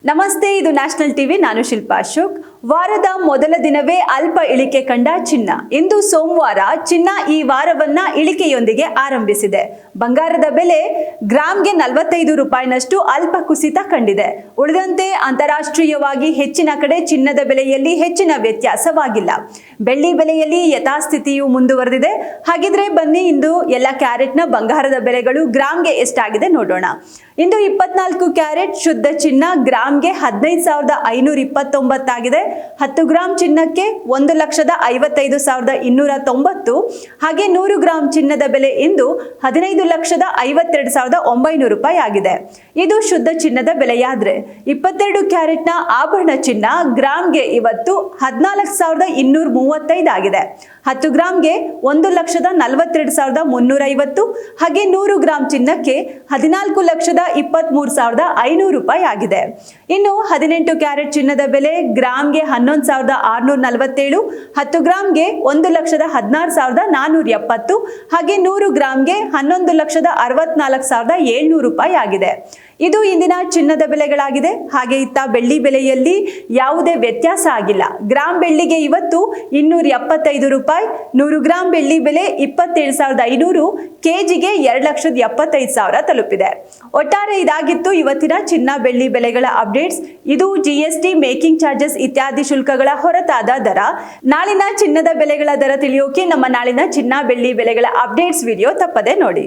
ನಮಸ್ತೆ, ಇದು national TV. ನಾನು ಶಿಲ್ಪಾ ಅಶೋಕ್. ವಾರದ ಮೊದಲ ದಿನವೇ ಅಲ್ಪ ಇಳಿಕೆ ಕಂಡ ಚಿನ್ನ. ಇಂದು ಸೋಮವಾರ ಚಿನ್ನ ಈ ವಾರವನ್ನ ಇಳಿಕೆಯೊಂದಿಗೆ ಆರಂಭಿಸಿದೆ. ಬಂಗಾರದ ಬೆಲೆ ಗ್ರಾಂಗೆ 45 ರೂಪಾಯಿನಷ್ಟು ಅಲ್ಪ ಕುಸಿತ ಕಂಡಿದೆ. ಉಳಿದಂತೆ ಅಂತಾರಾಷ್ಟ್ರೀಯವಾಗಿ ಹೆಚ್ಚಿನ ಕಡೆ ಚಿನ್ನದ ಬೆಲೆಯಲ್ಲಿ ಹೆಚ್ಚಿನ ವ್ಯತ್ಯಾಸವಾಗಿಲ್ಲ. ಬೆಳ್ಳಿ ಬೆಲೆಯಲ್ಲಿ ಯಥಾಸ್ಥಿತಿಯು ಮುಂದುವರೆದಿದೆ. ಹಾಗಿದ್ರೆ ಬನ್ನಿ ಇಂದು ಎಲ್ಲ ಕ್ಯಾರೆಟ್ನ ಬಂಗಾರದ ಬೆಲೆಗಳು ಗ್ರಾಂಗೆ ಎಷ್ಟಾಗಿದೆ ನೋಡೋಣ. ಇಂದು 24 ಕ್ಯಾರೆಟ್ ಶುದ್ಧ ಚಿನ್ನ ಗ್ರಾಂಗೆ 15,529 ಆಗಿದೆ. 10 ಗ್ರಾಂ ಚಿನ್ನಕ್ಕೆ 1,55,290. ಹಾಗೆ 100 ಗ್ರಾಂ ಚಿನ್ನದ ಬೆಲೆ ಇಂದು 15,52,900 ರೂಪಾಯಿ ಆಗಿದೆ. ಇದು ಶುದ್ಧ ಚಿನ್ನದ ಬೆಲೆಯಾದ್ರೆ 22 ಕ್ಯಾರೆಟ್ನ ಆಭರಣ ಚಿನ್ನ ಗ್ರಾಂಗೆ ಇವತ್ತು 14,235 ಆಗಿದೆ. 10 ಗ್ರಾಂಗೆ 1,42,350. ಹಾಗೆ 100 ಗ್ರಾಂ ಚಿನ್ನಕ್ಕೆ 14,23,500 ರೂಪಾಯಿ ಆಗಿದೆ. ಇನ್ನು 18 ಕ್ಯಾರೆಟ್ ಚಿನ್ನದ ಬೆಲೆ ಗ್ರಾಂಗೆ 11,647. 10 ಗ್ರಾಂಗೆ 1,16,470. ಹಾಗೆ 100 ಗ್ರಾಂಗೆ 11,64,700 ರೂಪಾಯಿ ಆಗಿದೆ. ಇದು ಇಂದಿನ ಚಿನ್ನದ ಬೆಲೆಗಳಾಗಿದೆ. ಹಾಗೆ ಇತ್ತ ಬೆಳ್ಳಿ ಬೆಲೆಯಲ್ಲಿ ಯಾವುದೇ ವ್ಯತ್ಯಾಸ ಆಗಿಲ್ಲ. ಗ್ರಾಂ ಬೆಳ್ಳಿಗೆ ಇವತ್ತು 275 ರೂಪಾಯಿ. 100 ಗ್ರಾಂ ಬೆಳ್ಳಿ ಬೆಲೆ 27,500. ಕೆಜಿಗೆ 2,75,000 ತಲುಪಿದೆ. ಒಟ್ಟಾರೆ ಇದಾಗಿತ್ತು ಇವತ್ತಿನ ಚಿನ್ನ ಬೆಳ್ಳಿ ಬೆಲೆಗಳ ಅಪ್ಡೇಟ್ಸ್. ಇದು GST, ಮೇಕಿಂಗ್ ಚಾರ್ಜಸ್ ಇತ್ಯಾದಿ ಶುಲ್ಕಗಳ ಹೊರತಾದ ದರ. ನಾಳಿನ ಚಿನ್ನದ ಬೆಲೆಗಳ ದರ ತಿಳಿಯೋಕೆ ನಮ್ಮ ನಾಳಿನ ಚಿನ್ನ ಬೆಳ್ಳಿ ಬೆಲೆಗಳ ಅಪ್ಡೇಟ್ಸ್ ವಿಡಿಯೋ ತಪ್ಪದೆ ನೋಡಿ.